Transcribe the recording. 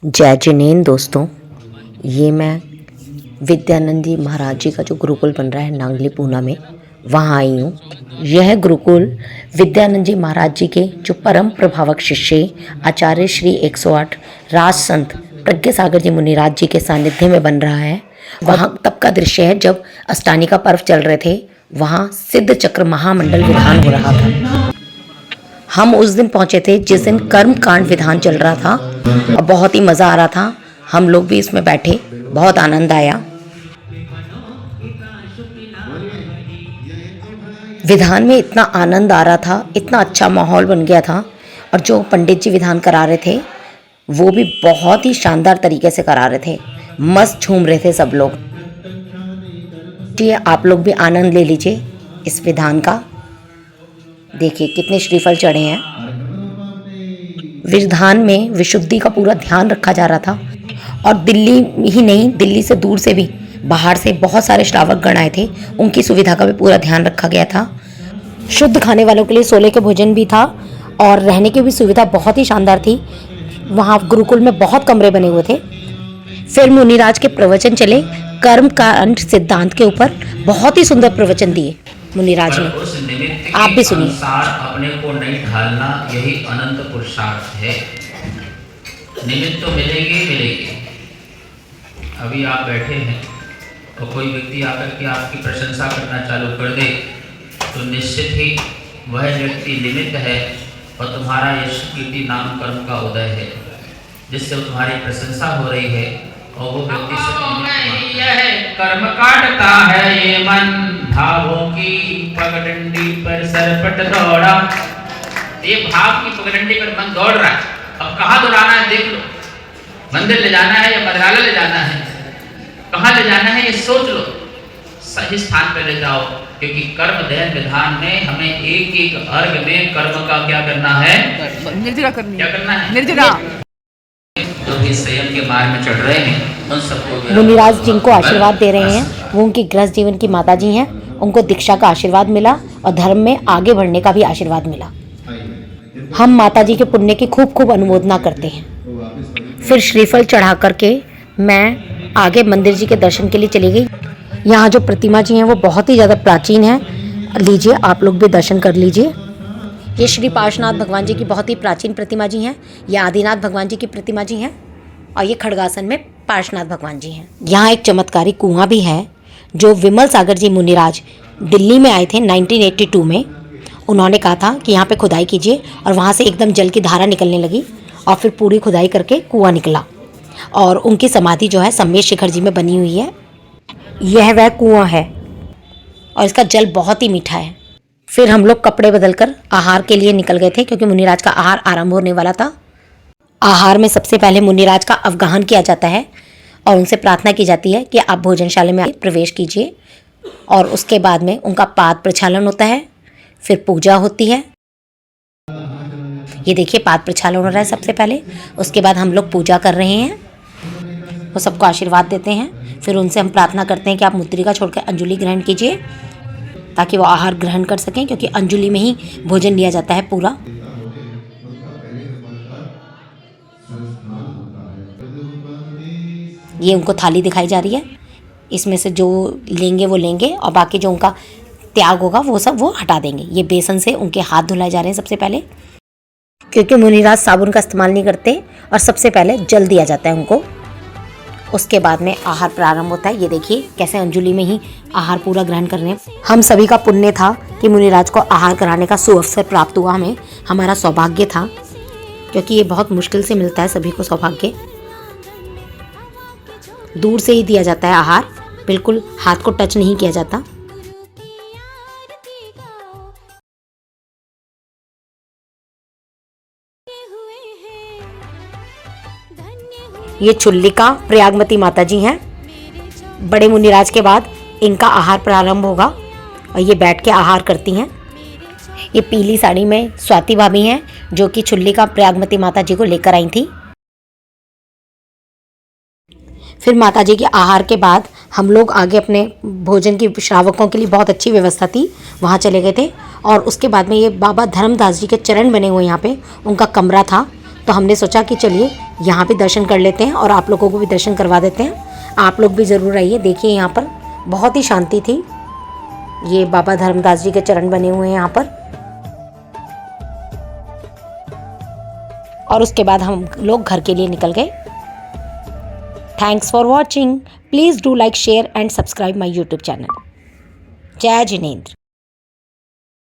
जय जिनेंद्र दोस्तों, ये मैं विद्यानंद जी महाराज जी का जो गुरुकुल बन रहा है नांगली पूना में, वहाँ आई हूँ। यह गुरुकुल विद्यानंद जी महाराज जी के जो परम प्रभावक शिष्य आचार्य श्री 108 राज संत प्रज्ञा सागर जी मुनिराज जी के सानिध्य में बन रहा है। वहाँ तब का दृश्य है जब अष्टानी का पर्व चल रहे थे। वहाँ सिद्ध चक्र महामंडल विधान हो रहा था। हम उस दिन पहुंचे थे जिस दिन कर्म कांड विधान चल रहा था और बहुत ही मज़ा आ रहा था। हम लोग भी इसमें बैठे, बहुत आनंद आया। विधान में इतना आनंद आ रहा था, इतना अच्छा माहौल बन गया था। और जो पंडित जी विधान करा रहे थे वो भी बहुत ही शानदार तरीके से करा रहे थे। मस्त झूम रहे थे सब लोग। आप लोग भी आनंद ले लीजिए इस विधान का। देखिए कितने श्रीफल चढ़े हैं। विधान में विशुद्धि का पूरा ध्यान रखा जा रहा था। और दिल्ली ही नहीं, दिल्ली से दूर से भी, बाहर से बहुत सारे श्रावक गण आए थे। उनकी सुविधा का भी पूरा ध्यान रखा गया था। शुद्ध खाने वालों के लिए सोले के भोजन भी था और रहने की भी सुविधा बहुत ही शानदार थी। वहाँ गुरुकुल में बहुत कमरे बने हुए थे। फिर मुनिराज के प्रवचन चले कर्म कांड सिद्धांत के ऊपर। बहुत ही सुंदर प्रवचन दिए मुनिराज ने, आप भी सुनिए। अपने को नहीं ढालना, यही अनंत पुरुषार्थ है। निमित्त तो मिलेंगे। अभी आप बैठे हैं और कोई व्यक्ति आकर के आपकी प्रशंसा करना चालू कर दे तो निश्चित ही वह व्यक्ति निमित्त है और तुम्हारा यश कीर्ति नाम कर्म का उदय है, जिससे तुम्हारी प्रशंसा हो रही है। और वो व्यक्ति है कर्म काटता है ये मन, भावों की पगडंडी पर सरपट दौड़ा। ये भाव की पगडंडी पर मन दौड़ रहा है। अब कहाँ दौड़ाना है देख लो। मंदिर ले जाना है या मंत्रालय ले जाना है, कहाँ ले जाना है ये सोच लो। सही स्थान पर ले जाओ, क्योंकि कर्म दहन विधान में हमें एक एक अर्घ में कर्म का क्या करना है, निर्जरा करनी। क्या करना है, निर्जरा। जो भी संयम के मार्ग में चढ़ रहे हैं उन सबको मुनिराज जिनको आशीर्वाद दे रहे हैं वो उनकी गृहस्थ जीवन की माता जी हैं। उनको दीक्षा का आशीर्वाद मिला और धर्म में आगे बढ़ने का भी आशीर्वाद मिला। हम माता जी के पुण्य की खूब खूब अनुमोदना करते हैं। फिर श्रीफल चढ़ा करके मैं आगे मंदिर जी के दर्शन के लिए चली गई। यहाँ जो प्रतिमा जी हैं वो बहुत ही ज़्यादा प्राचीन है। लीजिए आप लोग भी दर्शन कर लीजिए। ये श्री पार्श्वनाथ भगवान जी की बहुत ही प्राचीन प्रतिमा जी हैं। ये आदिनाथ भगवान जी की प्रतिमा जी हैं और ये खड़गासन में पार्श्वनाथ भगवान जी हैं। यहाँ एक चमत्कारी कुआं भी है जो विमल सागर जी मुनिराज दिल्ली में आए थे 1982 में। उन्होंने कहा था कि यहाँ पे खुदाई कीजिए और वहाँ से एकदम जल की धारा निकलने लगी और फिर पूरी खुदाई करके कुआं निकला। और उनकी समाधि जो है सम्मेद शिखर जी में बनी हुई है। यह वह कुआं है और इसका जल बहुत ही मीठा है। फिर हम लोग कपड़े बदलकर आहार के लिए निकल गए थे क्योंकि मुनिराज का आहार आरंभ होने वाला था। आहार में सबसे पहले मुनिराज का अवगाहन किया जाता है और उनसे प्रार्थना की जाती है कि आप भोजनशाला में प्रवेश कीजिए। और उसके बाद में उनका पाद प्रक्षालन होता है। फिर पूजा होती है। ये देखिए पाद प्रक्षालन हो रहा है सबसे पहले। उसके बाद हम लोग पूजा कर रहे हैं। वो सबको आशीर्वाद देते हैं। फिर उनसे हम प्रार्थना करते हैं कि आप मुद्रिका छोड़कर अंजुलि ग्रहण कीजिए ताकि वो आहार ग्रहण कर सकें, क्योंकि अंजुलि में ही भोजन लिया जाता है पूरा। ये उनको थाली दिखाई जा रही है। इसमें से जो लेंगे वो लेंगे और बाकी जो उनका त्याग होगा वो सब वो हटा देंगे। ये बेसन से उनके हाथ धुलाए जा रहे हैं सबसे पहले, क्योंकि मुनिराज साबुन का इस्तेमाल नहीं करते और सबसे पहले जल दिया जाता है उनको। उसके बाद में आहार प्रारंभ होता है। ये देखिए कैसे अंजुलि में ही आहार पूरा ग्रहण कर रहे हैं। हम सभी का पुण्य था कि मुनिराज को आहार कराने का सुअवसर प्राप्त हुआ। हमें हमारा सौभाग्य था, क्योंकि ये बहुत मुश्किल से मिलता है सभी को सौभाग्य। दूर से ही दिया जाता है आहार, बिल्कुल हाथ को टच नहीं किया जाता। ये चुल्लिका प्रयागमती माता जी हैं। बड़े मुनिराज के बाद इनका आहार प्रारंभ होगा और ये बैठ के आहार करती हैं। ये पीली साड़ी में स्वाति भाभी हैं जो कि चुल्लिका प्रयागमती माता जी को लेकर आई थी। फिर माता जी के आहार के बाद हम लोग आगे अपने भोजन की श्रावकों के लिए बहुत अच्छी व्यवस्था थी वहाँ चले गए थे। और उसके बाद में ये बाबा धर्मदास जी के चरण बने हुए यहाँ पे उनका कमरा था। तो हमने सोचा कि चलिए यहाँ पे दर्शन कर लेते हैं और आप लोगों को भी दर्शन करवा देते हैं। आप लोग भी ज़रूर आइए। देखिए यहाँ पर बहुत ही शांति थी। ये बाबा धर्मदास जी के चरण बने हुए हैं यहाँ पर। और उसके बाद हम लोग घर के लिए निकल गए। Thanks for watching. Please do like, share and subscribe my YouTube channel. जय जिनेंद्र।